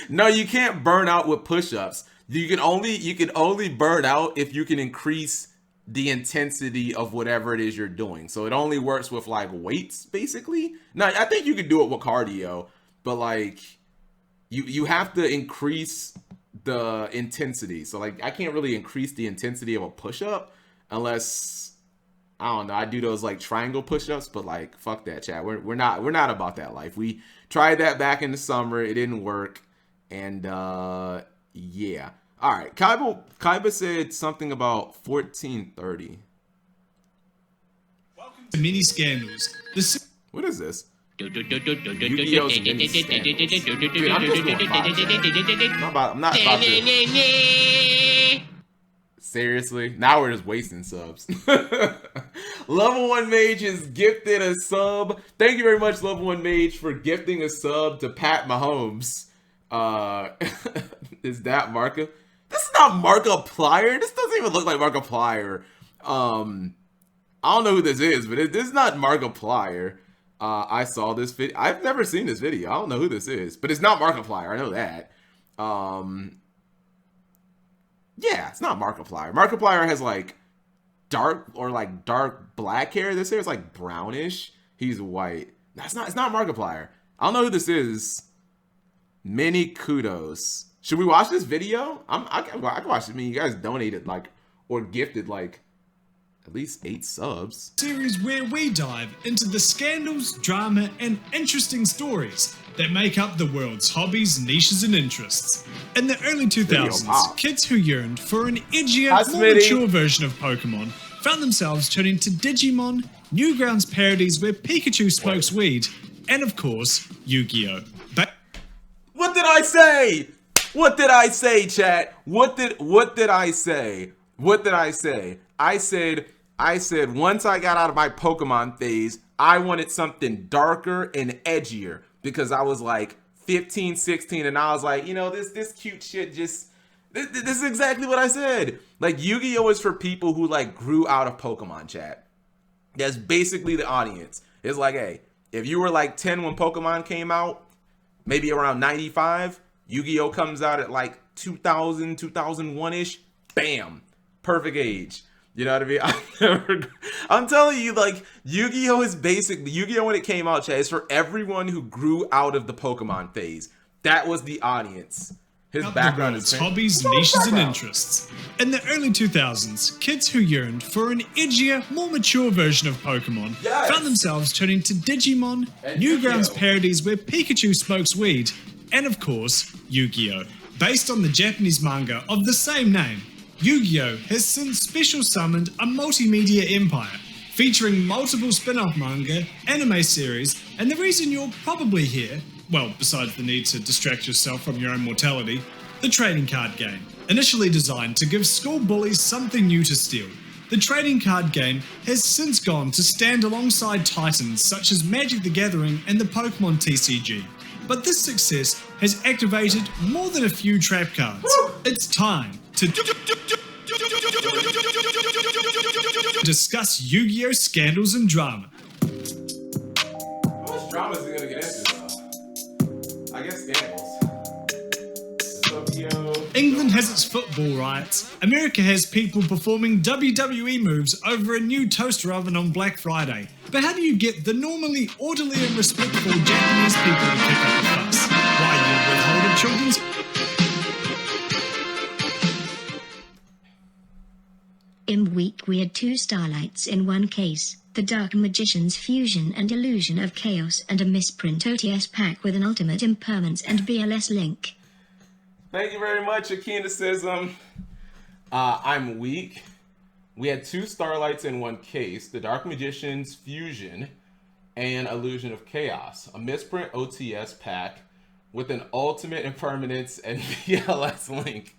No, you can't burn out with push-ups. You can only burn out if you can increase the intensity of whatever it is you're doing. So it only works with like weights, basically. Now, I think you can do it with cardio, but like you have to increase the intensity. So like I can't really increase the intensity of a push-up unless I don't know. I do those like triangle push-ups, but like fuck that, chat. We're not about that life. We tried that back in the summer. It didn't work, and yeah. All right. Kaiba said something about 1430. Welcome to Mini Scandals. What is this? Yu-Gi-Oh's Mini Scandals. Dude, I'm just going 5 I'm not about to. Seriously? Now we're just wasting subs. Level 1 Mage is gifted a sub. Thank you very much, Level 1 Mage, for gifting a sub to Pat Mahomes. Is that Marka? This is not Markiplier. This doesn't even look like Markiplier. I don't know who this is, but this is not Markiplier. I saw this video. I've never seen this video. I don't know who this is, but it's not Markiplier. I know that. Yeah, it's not Markiplier. Markiplier has like dark black hair. This hair is like brownish. He's white. It's not Markiplier. I don't know who this is. Many kudos. Should we watch this video? I can watch it. I mean, you guys donated like or gifted like at least 8 subs. Series where we dive into the scandals, drama, and interesting stories that make up the world's hobbies, niches, and interests. In the early 2000s, kids who yearned for an edgier, more mature version of Pokemon found themselves turning to Digimon, Newgrounds parodies where Pikachu smokes weed, and of course, Yu-Gi-Oh! What did I say? What did I say, chat? What did I say? What did I say? I said once I got out of my Pokemon phase, I wanted something darker and edgier because I was like 15, 16, and I was like, you know, this cute shit just this is exactly what I said. Like Yu-Gi-Oh! Is for people who like grew out of Pokemon, chat. That's basically the audience. It's like, hey, if you were like 10 when Pokemon came out, maybe around 95, Yu-Gi-Oh! Comes out at like 2000, 2001-ish, bam, perfect age. You know what I mean? I'm telling you, like, Yu-Gi-Oh! Is basically, Yu-Gi-Oh! When it came out, chat, is for everyone who grew out of the Pokemon phase. That was the audience. His background is hobbies, niches, and interests. In the early 2000s, kids who yearned for an edgier, more mature version of Pokemon found themselves turning to Digimon, Newgrounds parodies where Pikachu smokes weed, and of course, Yu-Gi-Oh! Based on the Japanese manga of the same name, Yu-Gi-Oh! Has since special summoned a multimedia empire, featuring multiple spin-off manga, anime series, and the reason you're probably here, well, besides the need to distract yourself from your own mortality, the trading card game. Initially designed to give school bullies something new to steal, the trading card game has since gone to stand alongside titans such as Magic the Gathering and the Pokemon TCG. But this success has activated more than a few trap cards. It's time to discuss Yu-Gi-Oh! Scandals and drama. How much drama is it gonna get into, though? I guess scandals. England has its football riots. America has people performing WWE moves over a new toaster oven on Black Friday. But how do you get the normally orderly and respectful Japanese people to kick up a fuss? Why you withholding children's... In week we had 2 Starlights in one case, the Dark Magician's Fusion and Illusion of Chaos, and a misprint OTS pack with an Ultimate Impermanence and BLS link. Thank you very much, Akinacism. I'm weak. We had 2 Starlights in one case, the Dark Magician's Fusion and Illusion of Chaos, a misprint OTS pack with an Ultimate Impermanence and BLS link.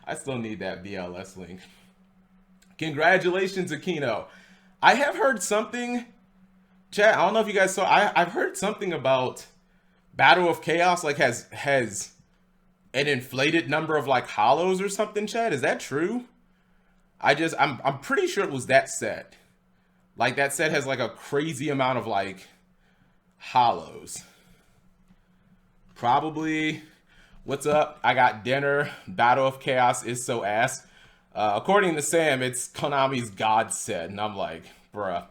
I still need that BLS link. Congratulations, Aquino. I have heard something, chat, I don't know if you guys saw, I've heard something about Battle of Chaos, like has an inflated number of like hollows or something, chat. Is that true? I'm pretty sure it was that set. Like that set has like a crazy amount of like hollows. Probably, what's up? I got dinner. Battle of Chaos is so ass. According to Sam, it's Konami's God said, and I'm like, bruh,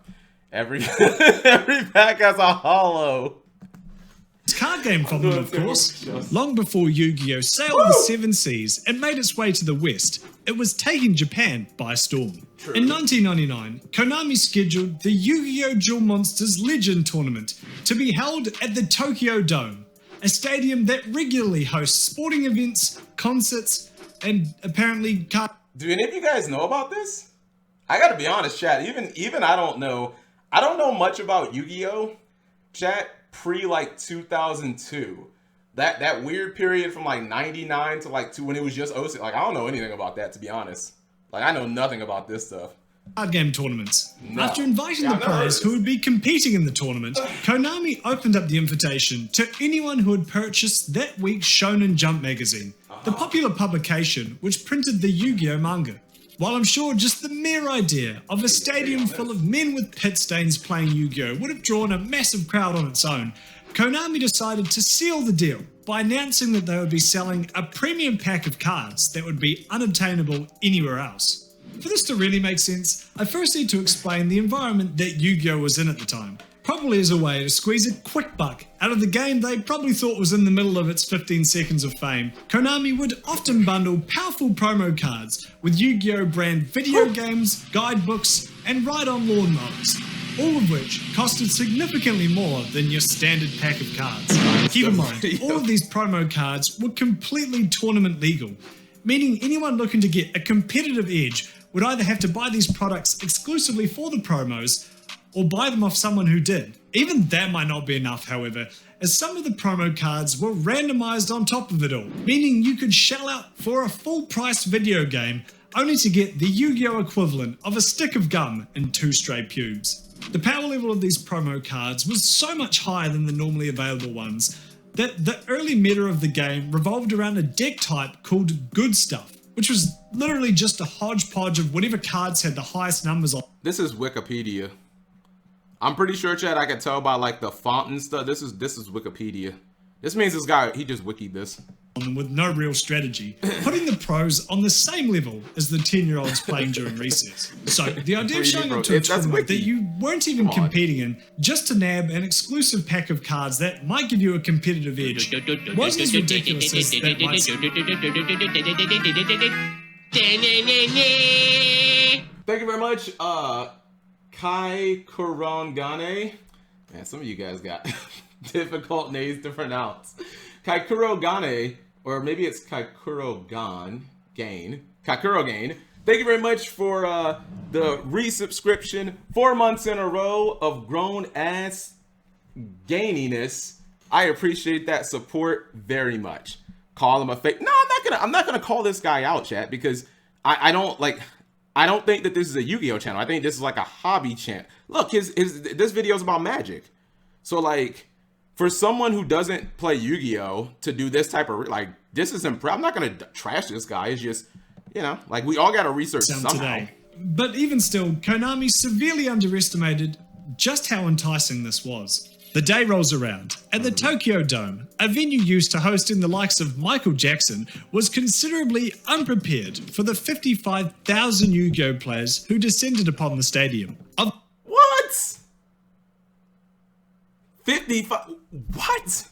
every every pack has a holo. Card game from them, of course. Long before Yu-Gi-Oh! Sailed the seven seas and made its way to the West, it was taking Japan by storm. True. In 1999, Konami scheduled the Yu-Gi-Oh! Duel Monsters Legend Tournament to be held at the Tokyo Dome, a stadium that regularly hosts sporting events, concerts, and apparently card. Do any of you guys know about this? I gotta be honest, chat. Even I don't know. I don't know much about Yu-Gi-Oh! Chat. Pre like 2002, that weird period from like 99 to like when it was just OC. Like I don't know anything about that, to be honest. Like I know nothing about this stuff. Card game tournaments. No. After inviting the players who would be competing in the tournament, Konami opened up the invitation to anyone who had purchased that week's Shonen Jump magazine, the popular publication which printed the Yu-Gi-Oh! Manga. While I'm sure just the mere idea of a stadium full of men with pit stains playing Yu-Gi-Oh! Would have drawn a massive crowd on its own, Konami decided to seal the deal by announcing that they would be selling a premium pack of cards that would be unobtainable anywhere else. For this to really make sense, I first need to explain the environment that Yu-Gi-Oh! Was in at the time. Probably as a way to squeeze a quick buck out of the game they probably thought was in the middle of its 15 seconds of fame, Konami would often bundle powerful promo cards with Yu-Gi-Oh! Brand video games, guidebooks, and ride-on lawnmowers, all of which costed significantly more than your standard pack of cards. Keep in mind, all of these promo cards were completely tournament legal, meaning anyone looking to get a competitive edge would either have to buy these products exclusively for the promos or buy them off someone who did. Even that might not be enough, however, as some of the promo cards were randomized on top of it all, meaning you could shell out for a full-price video game only to get the Yu-Gi-Oh! Equivalent of a stick of gum and 2 stray pubes. The power level of these promo cards was so much higher than the normally available ones that the early meta of the game revolved around a deck type called Good Stuff, which was literally just a hodgepodge of whatever cards had the highest numbers on. This is Wikipedia. I'm pretty sure, Chad, I can tell by like the font and stuff. This is Wikipedia. This means this guy, he just wikied this. With no real strategy, putting the pros on the same level as the 10-year-olds playing during recess. So the idea of showing up to a tournament that you weren't even competing in just to nab an exclusive pack of cards that might give you a competitive edge wasn't as ridiculous as that might seem. Thank you very much, Kai Kurongane. Man, some of you guys got difficult names to pronounce. Kai Kurogane, or maybe it's Kai Kurogan Gain. Kai Kurogain. Thank you very much for the resubscription. 4 months in a row of grown ass gaininess. I appreciate that support very much. Call him a fake. No, I'm not gonna call this guy out, chat, because I don't think that this is a Yu-Gi-Oh! Channel. I think this is like a hobby channel. Look, this video is about Magic. So like, for someone who doesn't play Yu-Gi-Oh! To do this type of, like, this is impressive. I'm not gonna trash this guy. It's just, you know, like, we all gotta research somehow. Today. But even still, Konami severely underestimated just how enticing this was. The day rolls around, and the Tokyo Dome, a venue used to hosting the likes of Michael Jackson, was considerably unprepared for the 55,000 Yu-Gi-Oh! Players who descended upon the stadium. What? 55? What?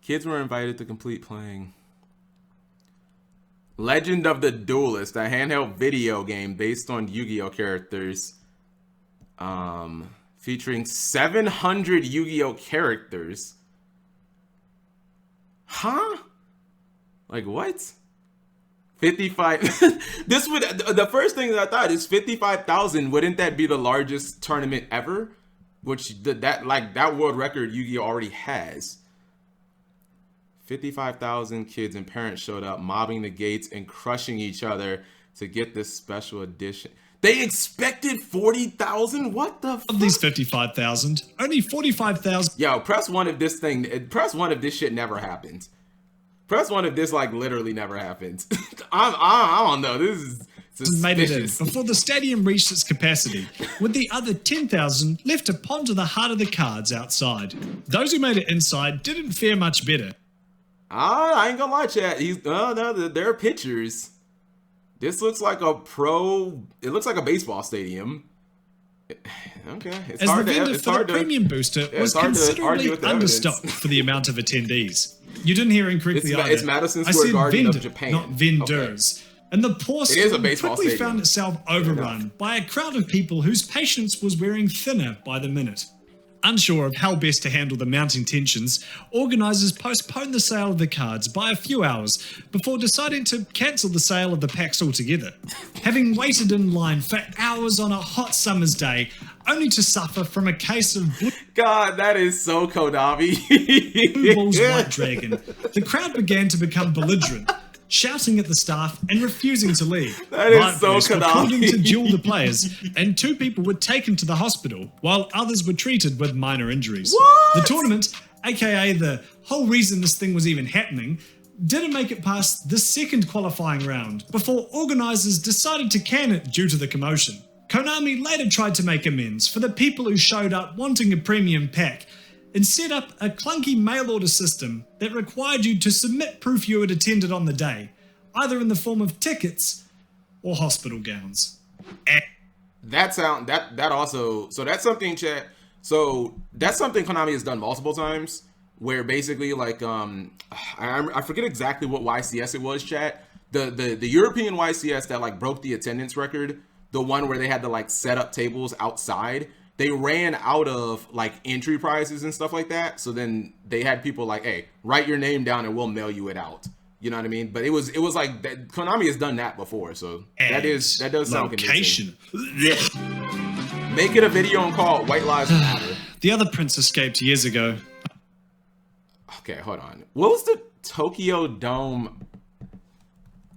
Kids were invited to complete playing Legend of the Duelist, a handheld video game based on Yu-Gi-Oh! Characters. Featuring 700 Yu-Gi-Oh! Characters. Huh? Like what? 55. This would, the first thing that I thought is 55,000. Wouldn't that be the largest tournament ever? Which that world record Yu-Gi-Oh! Already has. 55,000 kids and parents showed up, mobbing the gates and crushing each other to get this special edition. They expected 40,000? What the fuck? Of these 55,000, only 45,000. Yo, press 1 if this shit never happens. Press 1 if this, like, literally never happens. I don't know. This is suspicious. Made it in before the stadium reached its capacity, with the other 10,000 left to ponder the heart of the cards outside. Those who made it inside didn't fare much better. I ain't gonna lie, chat. No, there are pictures. This looks like a pro. It looks like a baseball stadium. Okay, it's As hard the vendor to. It's for hard the to. premium booster Yeah, was it's hard to argue considerably with the evidence. understocked for the amount of attendees. You didn't hear incorrectly either. It's Madison I Square said Garden vendor, of Japan. not vendors. And the poor It is a stall baseball quickly stadium. found itself overrun by a crowd of people whose patience was wearing thinner by the minute. Unsure of how best to handle the mounting tensions, organisers postponed the sale of the cards by a few hours before deciding to cancel the sale of the packs altogether. Having waited in line for hours on a hot summer's day, only to suffer from a case of God, that is so Konami. Blue Ball's White Dragon, the crowd began to become belligerent, shouting at the staff and refusing to leave. That is Riot so police were Konami. called in to duel the players, and 2 people were taken to the hospital, while others were treated with minor injuries. What? The tournament, aka the whole reason this thing was even happening, didn't make it past the second qualifying round before organisers decided to can it due to the commotion. Konami later tried to make amends for the people who showed up wanting a premium pack and set up a clunky mail order system that required you to submit proof you had attended on the day, either in the form of tickets or hospital gowns. That's something, chat. So that's something Konami has done multiple times, where basically like I forget exactly what YCS it was, chat. The European YCS that like broke the attendance record, the one where they had to like set up tables outside. They ran out of like entry prizes and stuff like that. So then they had people like, hey, write your name down and we'll mail you it out. You know what I mean? But it was like that, Konami has done that before. So that does sound location. convincing. Make it a video and call it White Lives Matter. The other prince escaped years ago. Okay, hold on. What was the Tokyo Dome?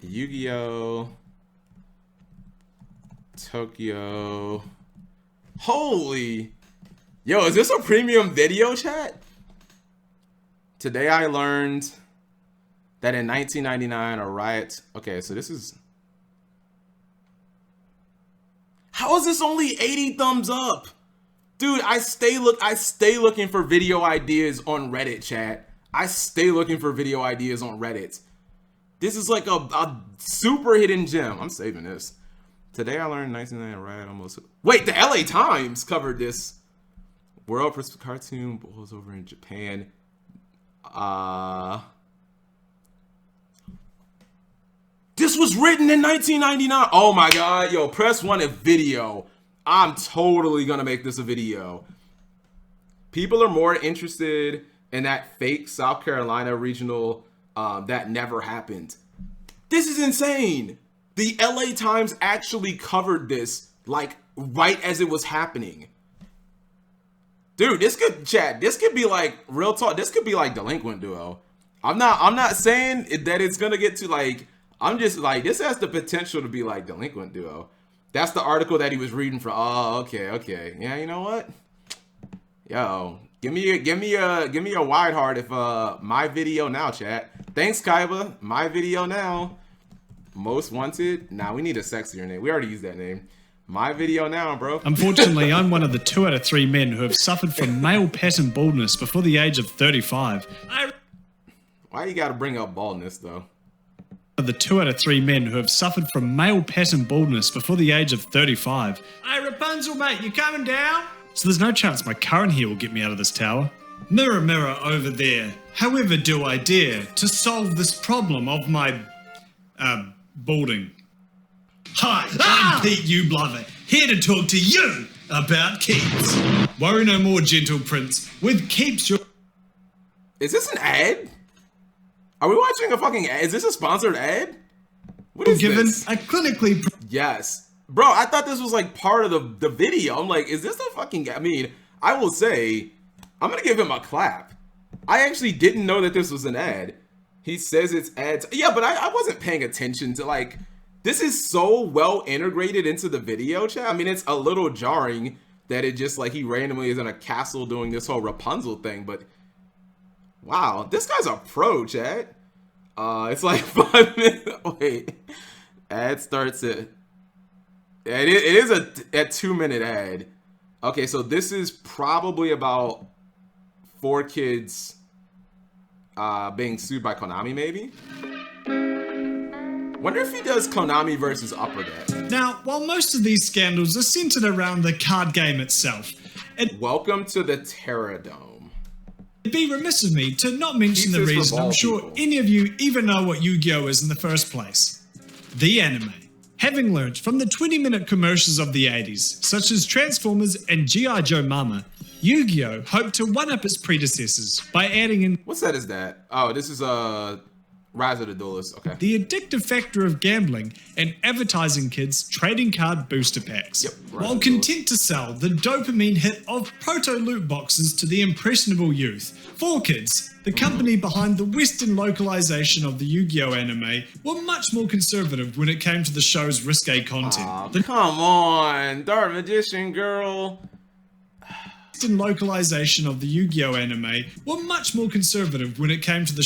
Yu-Gi-Oh! Tokyo. Holy. Yo, is this a premium video, chat? Today I learned that in 1999 a riot. Okay, so this is. How is this only 80 thumbs up? Dude, I stay looking for video ideas on Reddit, chat. I stay looking for video ideas on Reddit. This is like a super hidden gem. I'm saving this. Today I learned 1999 riot almost. Wait, the LA Times covered this. World cartoon boils over in Japan. This was written in 1999. Oh my god, yo, press 1 if video. I'm totally gonna make this a video. People are more interested in that fake South Carolina regional that never happened. This is insane. The LA Times actually covered this like right as it was happening. Dude, this could be like real talk. This could be like Delinquent Duo. I'm not saying that it's gonna get to like, I'm just like, this has the potential to be like Delinquent Duo. That's the article that he was reading from. Oh, okay. Yeah, you know what? Yo, give me a wide heart if my video now, chat. Thanks, Kaiba. My video now. Most wanted. Nah, we need a sexier name. We already used that name. My video now, bro. Unfortunately, I'm one of the 2 out of 3 men who have suffered from male pattern baldness before the age of 35. Why you gotta bring up baldness, though? The 2 out of 3 men who have suffered from male pattern baldness before the age of 35. Hey, Rapunzel, mate, you coming down? So there's no chance my current hair will get me out of this tower. Mirror, mirror over there, however do I dare to solve this problem of my, balding? Hi, I'm Pete Ublover, here to talk to you about keeps. Worry no more, gentle prince. With keeps your... Is this an ad? Are we watching a fucking ad? Is this a sponsored ad? What is given this? a clinically... Yes. Bro, I thought this was like part of the video. I'm like, is this a fucking... I mean, I will say, I'm gonna give him a clap. I actually didn't know that this was an ad. He says it's ads. Yeah, but I wasn't paying attention to like... This is so well integrated into the video, chat. I mean, it's a little jarring that it just like he randomly is in a castle doing this whole Rapunzel thing, but wow, this guy's a pro, chat. It's like 5 minutes. Wait, ad starts at. It is a 2-minute ad. Okay, so this is probably about 4 kids. being sued by Konami, maybe. Wonder if he does Konami versus Upper Deck. Now, while most of these scandals are centered around the card game itself, welcome to the Terror Dome. It'd be remiss of me to not mention the reason I'm sure any of you even know what Yu-Gi-Oh! Is in the first place. The anime. Having learnt from the 20-minute commercials of the 80s, such as Transformers and G.I. Joe Mama, Yu-Gi-Oh! Hoped to one-up its predecessors by adding in... What set is that? Oh, this is Rise of the Duelist. Okay. The addictive factor of gambling and advertising kids trading card booster packs. Yep, while content to sell the dopamine hit of proto-loot boxes to the impressionable youth, 4Kids, the company behind the Western localization of the Yu-Gi-Oh! Anime, were much more conservative when it came to the show's risque content. Come on, Dark Magician Girl. Western localization of the Yu-Gi-Oh! Anime were much more conservative when it came to the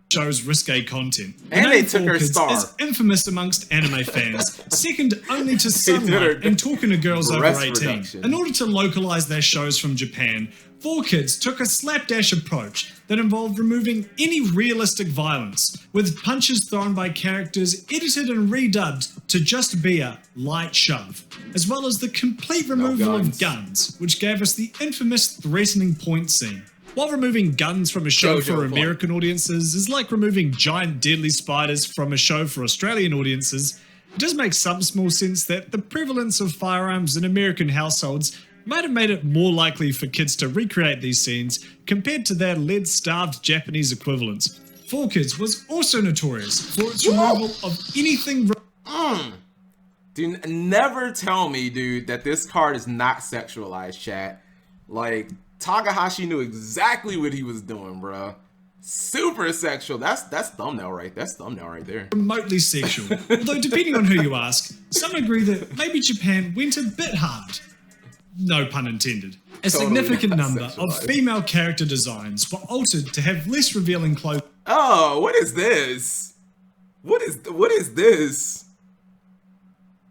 show's risque content. And they took her star. Is infamous amongst anime fans, second only to Sunlight and Talking to Girls Over 18. Reduction. In order to localize their shows from Japan, 4Kids took a slapdash approach that involved removing any realistic violence, with punches thrown by characters edited and redubbed to just be a light shove, as well as the complete removal of guns, which gave us the infamous threatening point scene. While removing guns from a show for American audiences is like removing giant deadly spiders from a show for Australian audiences, it does make some small sense that the prevalence of firearms in American households might have made it more likely for kids to recreate these scenes compared to their lead-starved Japanese equivalents. 4Kids was also notorious for its removal of anything... Dude, never tell me, dude, that this card is not sexualized, chat. Like... Takahashi knew exactly what he was doing, bro. Super sexual. That's thumbnail right. That's thumbnail right there. Remotely sexual. Although depending on who you ask, some agree that maybe Japan went a bit hard. No pun intended. A significant number of female character designs were altered to have less revealing clothes. Oh, what is this? What is this?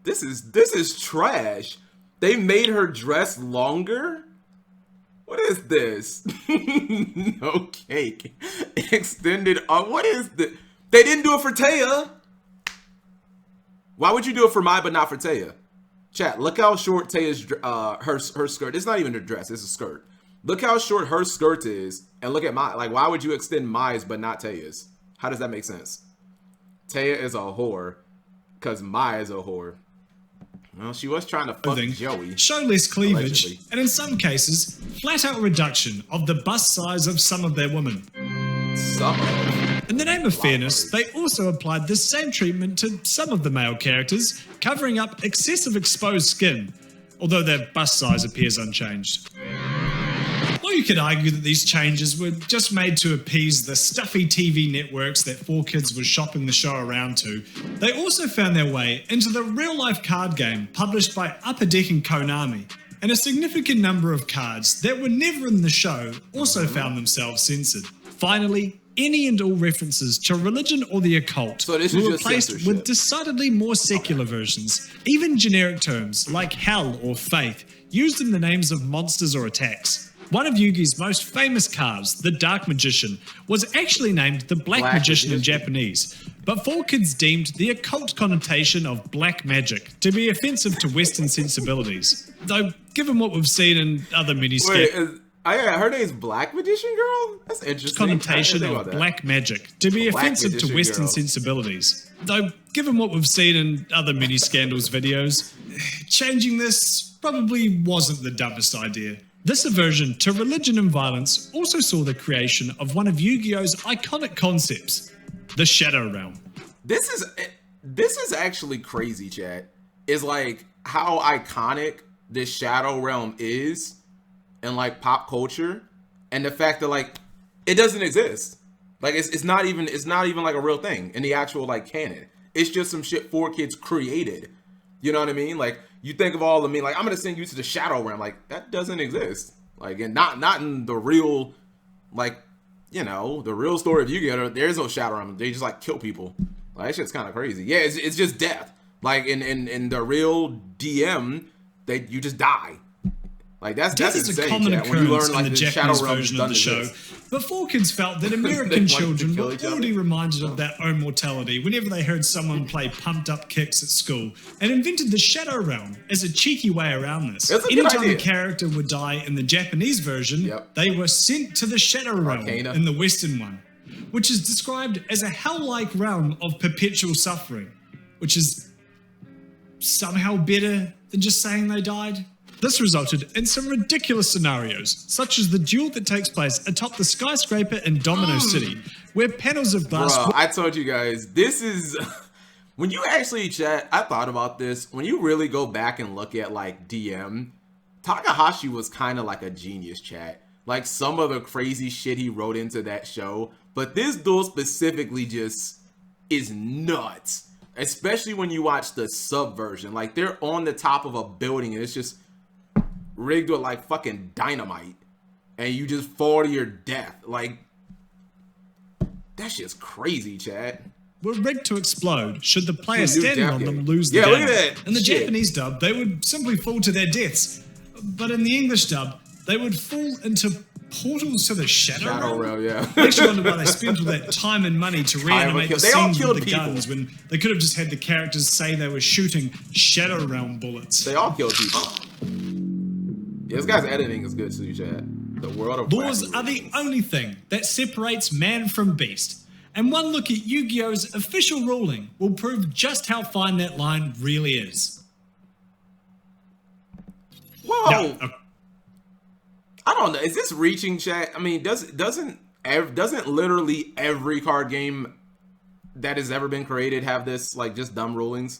This is trash. They made her dress longer? What is this? No cake. Extended. What is this? They didn't do it for Taya. Why would you do it for Mai but not for Taya? Chat, look how short Taya's her skirt. It's not even a dress. It's a skirt. Look how short her skirt is, and look at Mai. Like, why would you extend Mai's but not Taya's? How does that make sense? Taya is a whore, cause Mai is a whore. Well, she was trying to fuck Joey. Show less cleavage, allegedly. And in some cases, flat-out reduction of the bust size of some of their women. In the name of fairness, they also applied the same treatment to some of the male characters, covering up excessive exposed skin, although their bust size appears unchanged. Or you could argue that these changes were just made to appease the stuffy TV networks that 4Kids was shopping the show around to. They also found their way into the real-life card game published by Upper Deck and Konami, and a significant number of cards that were never in the show also found themselves censored. Finally, any and all references to religion or the occult were replaced with decidedly more secular versions. Even generic terms like hell or faith used in the names of monsters or attacks. One of Yugi's most famous cards, the Dark Magician, was actually named the Black Magician in Japanese, but 4Kids deemed the occult connotation of black magic to be offensive to Western sensibilities. Though, given what we've seen in other miniscapes... her name's Black Magician Girl? That's interesting. Connotation of black magic to be offensive to Western sensibilities. Though, given what we've seen in other mini-scandals videos, changing this probably wasn't the dumbest idea. This aversion to religion and violence also saw the creation of one of Yu-Gi-Oh's iconic concepts, the Shadow Realm. This is actually crazy, chat. Is like how iconic this Shadow Realm is in like pop culture, and the fact that like it doesn't exist. Like it's not even like a real thing in the actual like canon. It's just some shit 4Kids created. You know what I mean? Like you think of all the like I'm gonna send you to the Shadow Realm. Like that doesn't exist. Like and not in the real, like the real story of Yu-Gi-Oh. There's no Shadow Realm. They just like kill people. Like that shit's kind of crazy. Yeah, it's just death. Like in the real DM, you just die. Like that's Death is insane, a common chat. When you occurrence learn like in the this Shadow Japanese Realm version of the show, before kids felt that American to children kill were each other. already reminded of their own mortality whenever they heard someone play pumped up kicks at school, and invented the Shadow Realm as a cheeky way around this. It's a good Anytime idea. a character would die in the Japanese version, they were sent to the Shadow Realm Arcana. in the Western one, which is described as a hell-like realm of perpetual suffering, which is somehow better than just saying they died. This resulted in some ridiculous scenarios, such as the duel that takes place atop the skyscraper in Domino City, where panels of glass... Bro, I told you guys, this is... when you actually chat, I thought about this. When you really go back and look at, like, DM, Takahashi was kind of like a genius, chat. Like, some of the crazy shit he wrote into that show. But this duel specifically just is nuts. Especially when you watch the sub version. Like, they're on the top of a building and it's just rigged with like fucking dynamite. And you just fall to your death. Like, that shit's crazy, chat. Were rigged to explode should the player standing on them lose the Yeah, game. look at that. In the Shit. Japanese dub, they would simply fall to their deaths. But in the English dub, they would fall into portals to the Shadow Realm. Yeah. Makes you wonder why they spent all that time and money to reanimate the They all scenes killed with the people. guns when they could have just had the characters say they were shooting Shadow Realm bullets. They all kill people. Yeah, this guy's editing is good too, Chad. The world of Laws are the only thing that separates man from beast. And one look at Yu-Gi-Oh's official ruling will prove just how fine that line really is. Whoa! No, I don't know. Is this reaching, chat? I mean, doesn't literally every card game that has ever been created have this like just dumb rulings?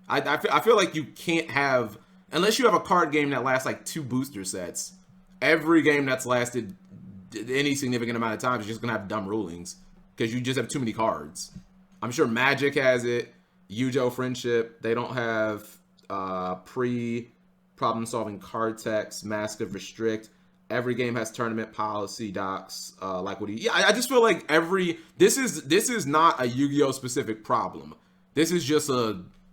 I feel like you can't have, unless you have a card game that lasts like 2 booster sets. Every game that's lasted any significant amount of time is just gonna have dumb rulings because you just have too many cards. I'm sure Magic has it. Yu-Gi-Oh! Friendship, they don't have pre-problem-solving card text. Mask of Restrict. Every game has tournament policy docs. I just feel like this is not a Yu-Gi-Oh! Specific problem. This is just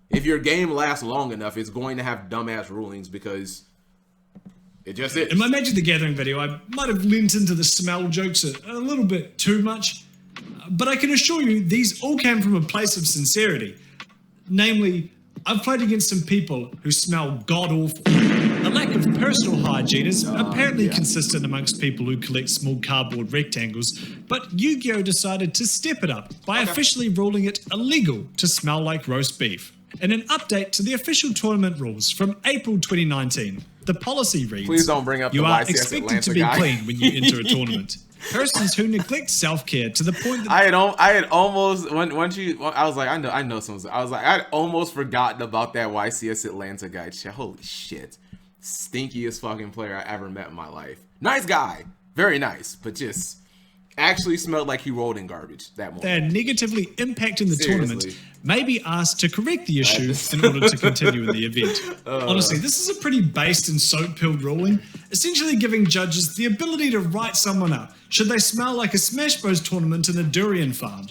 if your game lasts long enough, it's going to have dumbass rulings because it just is. in my Magic the Gathering video, I might have leant into the smell jokes a little bit too much, but I can assure you these all came from a place of sincerity. Namely, I've played against some people who smell god-awful. The lack of personal hygiene is apparently consistent amongst people who collect small cardboard rectangles, but Yu-Gi-Oh! Decided to step it up by officially ruling it illegal to smell like roast beef. In an update to the official tournament rules from April 2019, the policy reads, Please don't bring up the you are YCS expected Atlanta to be guy." clean when you enter a tournament. Persons who neglect self-care to the point that I had almost once I was like I know something. I was like I'd almost forgotten about that YCS Atlanta guy. Holy shit, stinkiest fucking player I ever met in my life. Nice guy, very nice, but just actually smelled like he rolled in garbage that morning. they're negatively impacting the tournament Seriously. may be asked to correct the issue in order to continue in the event. Honestly, this is a pretty based and soap-pilled ruling, essentially giving judges the ability to write someone up should they smell like a Smash Bros tournament in a durian farm.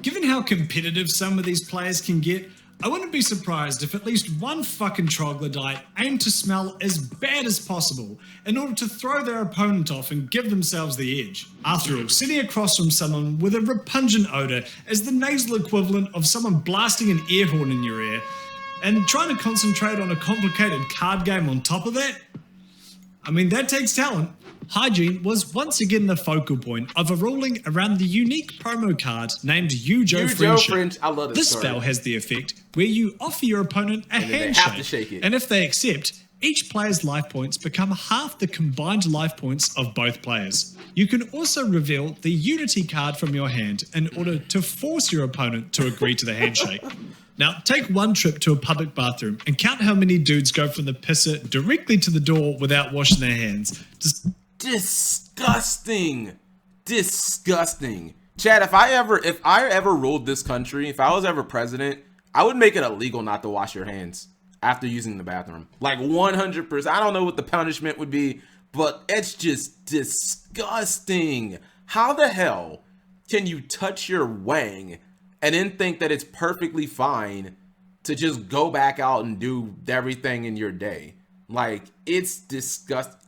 Given how competitive some of these players can get, I wouldn't be surprised if at least one fucking troglodyte aimed to smell as bad as possible in order to throw their opponent off and give themselves the edge. After all, sitting across from someone with a repugnant odor is the nasal equivalent of someone blasting an air horn in your ear, and trying to concentrate on a complicated card game on top of that? I mean, that takes talent. Hygiene was once again the focal point of a ruling around the unique promo card named Yu-Gi-Oh! Friendship. I love This story. spell has the effect where you offer your opponent a then they handshake, have to shake it. and if they accept, each player's life points become half the combined life points of both players. You can also reveal the Unity card from your hand in order to force your opponent to agree to the handshake. Now, take one trip to a public bathroom and count how many dudes go from the pisser directly to the door without washing their hands. Just Disgusting. Chad, if I ever ruled this country, if I was ever president, I would make it illegal not to wash your hands after using the bathroom. Like 100%. I don't know what the punishment would be, but it's just disgusting. How the hell can you touch your wang and then think that it's perfectly fine to just go back out and do everything in your day? Like, it's disgusting.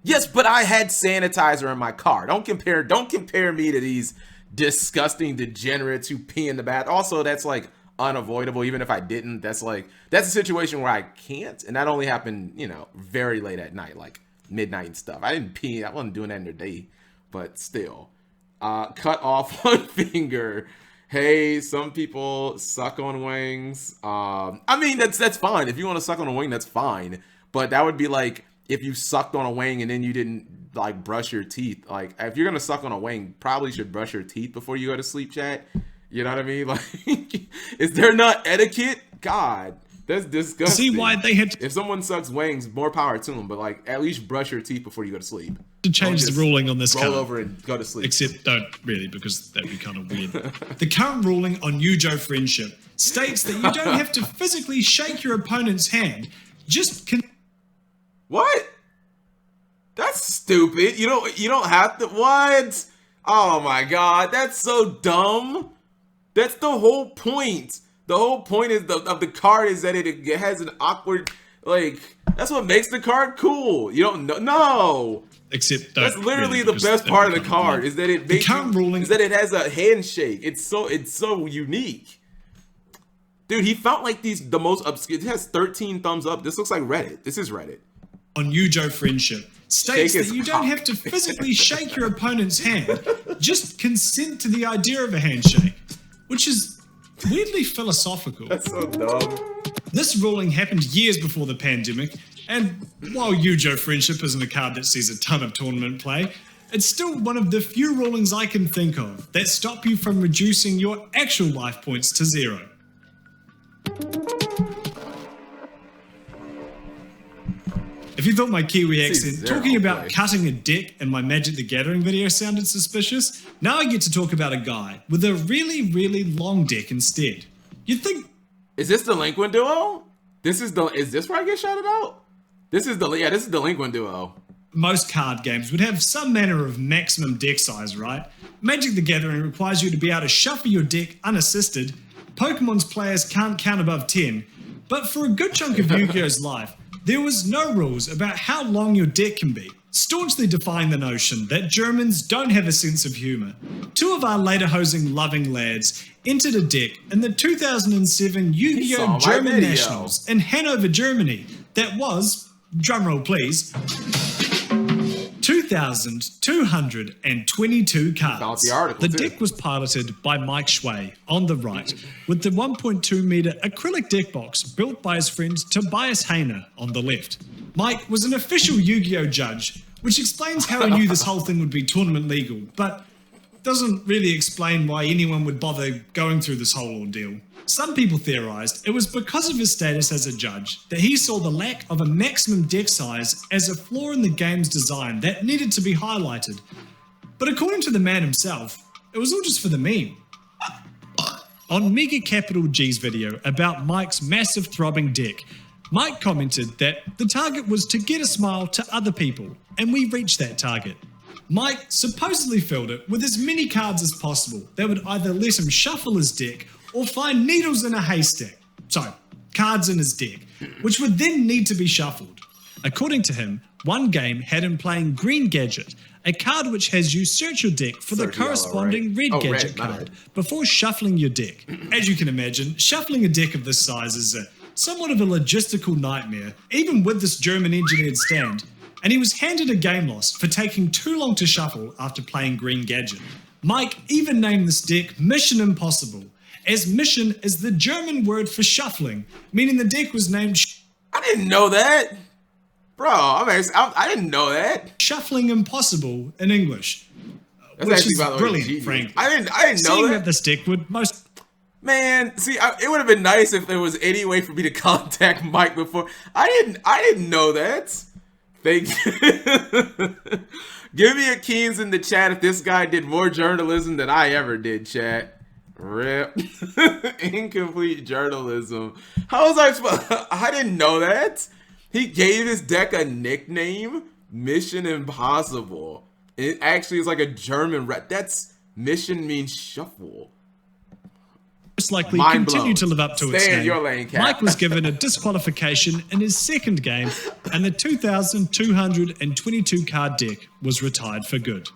Yes, but I had sanitizer in my car. Don't compare me to these disgusting degenerates who pee in the bath. Also, that's like unavoidable. Even if I didn't, that's a situation where I can't. And that only happened, you know, very late at night, like midnight and stuff. I didn't pee. I wasn't doing that in the day, but still. Cut off one finger. Hey, some people suck on wings. I mean, that's fine. If you want to suck on a wing, that's fine. But that would be like if you sucked on a wing and then you didn't like brush your teeth. Like, if you're gonna suck on a wing, probably should brush your teeth before you go to sleep, chat. You know what I mean? Like, is there not etiquette? God, that's disgusting. See why they had If someone sucks wings, more power to them. But like, at least brush your teeth before you go to sleep. to change the ruling on this Roll card. over and go to sleep. Except don't really, because that'd be kind of weird. The current ruling on Yujo friendship states that you don't have to physically shake your opponent's hand. Just What? That's stupid. You don't have to. What? Oh my god, that's so dumb. That's the whole point. The whole point of the card is that it has an awkward, like, that's what makes the card cool. You don't know. No. Except that's literally the best part of the card is that it makes is that it has a handshake. It's so unique. Dude, he felt like the most obscure. It has 13 thumbs up. This looks like Reddit. This is Reddit. On Yujo friendship states that you don't have to physically shake your opponent's hand. Just consent to the idea of a handshake, which is weirdly philosophical. That's so dumb. This ruling happened years before the pandemic, and while Yujo friendship isn't a card that sees a ton of tournament play, it's still one of the few rulings I can think of that stop you from reducing your actual life points to 0. If you thought my Kiwi accent talking about cutting a dick in my Magic the Gathering video sounded suspicious, now I get to talk about a guy with a really, really long dick instead. You'd think... Is this Delinquent Duo? Is this where I get shouted out? This is Delinquent Duo. Most card games would have some manner of maximum deck size, right? Magic the Gathering requires you to be able to shuffle your deck unassisted. Pokemon's players can't count above 10. But for a good chunk of Yu-Gi-Oh's life, there was no rules about how long your deck can be, staunchly defying the notion that Germans don't have a sense of humour. Two of our lederhosing loving lads entered a deck in the 2007 Yu-Gi-Oh! German Nationals in Hanover, Germany that was, drumroll please, 2,222 cards. The deck was piloted by Mike Schway on the right, with the 1.2 metre acrylic deck box built by his friend Tobias Hayner on the left. Mike was an official Yu-Gi-Oh! Judge, which explains how he knew this whole thing would be tournament legal, but doesn't really explain why anyone would bother going through this whole ordeal. Some people theorized it was because of his status as a judge that he saw the lack of a maximum deck size as a flaw in the game's design that needed to be highlighted. But according to the man himself, it was all just for the meme. On MegaCapitalG's video about Mike's massive throbbing deck, Mike commented that the target was to get a smile to other people, and we reached that target. Mike supposedly filled it with as many cards as possible that would either let him shuffle his deck or find needles in a haystack. So, cards in his deck, which would then need to be shuffled. According to him, one game had him playing Green Gadget, a card which has you search your deck for the corresponding red gadget card before shuffling your deck. As you can imagine, shuffling a deck of this size is somewhat of a logistical nightmare, even with this German engineered stand, and he was handed a game loss for taking too long to shuffle after playing Green Gadget. Mike even named this deck Mission Impossible, as mission is the German word for shuffling, meaning the deck was named I didn't know that. Bro, I didn't know that. Shuffling Impossible in English. That's which actually, is by the way, brilliant, frankly. I didn't know Seeing that. this deck would most... Man, see, it would have been nice if there was any way for me to contact Mike before. I didn't know that. Thank you. Give me a keys in the chat if this guy did more journalism than I ever did, chat. Rip. Incomplete journalism. How was I supposed... I didn't know that. He gave his deck a nickname. Mission Impossible. It actually is like a German... That's... Mission means shuffle. most likely Mind continued blown. to live up to its Stay in name, your lane, Cap. Mike was given a disqualification in his second game, and the 2,222 card deck was retired for good.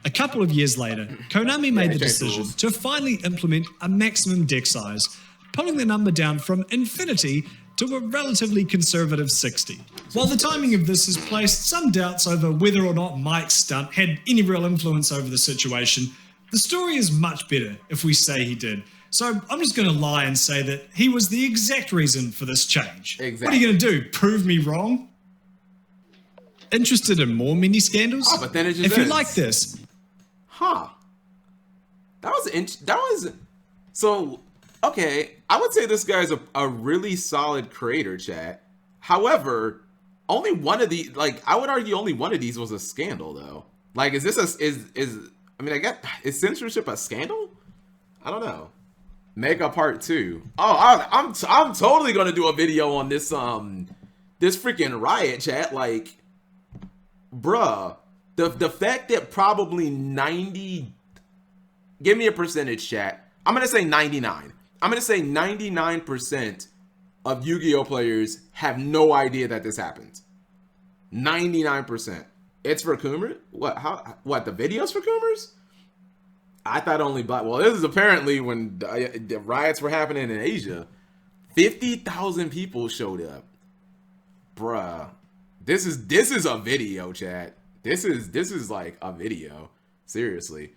A couple of years later, Konami made the decision to finally implement a maximum deck size, pulling the number down from infinity to a relatively conservative 60. While the timing of this has placed some doubts over whether or not Mike's stunt had any real influence over the situation, the story is much better if we say he did. So I'm just going to lie and say that he was the exact reason for this change. Exactly. What are you going to do, prove me wrong? Interested in more mini scandals? Oh, but then it just if you ends. like this, Huh. So, okay, I would say this guy's a really solid creator, chat. However, only one of these, like, I would argue only one of these was a scandal, though. Like, is this I mean, is censorship a scandal? I don't know. Mega Part 2. Oh, I'm totally gonna do a video on this, this freaking riot, chat. Like, bruh. The fact that probably 90, give me a percentage, chat. I'm going to say 99. I'm going to say 99% of Yu-Gi-Oh players have no idea that this happened. 99%. It's for Coomers? What, the video's for Coomers? I thought only Black. Well, this is apparently when the riots were happening in Asia. 50,000 people showed up. Bruh. This is a video, chat. This is like a video. Seriously.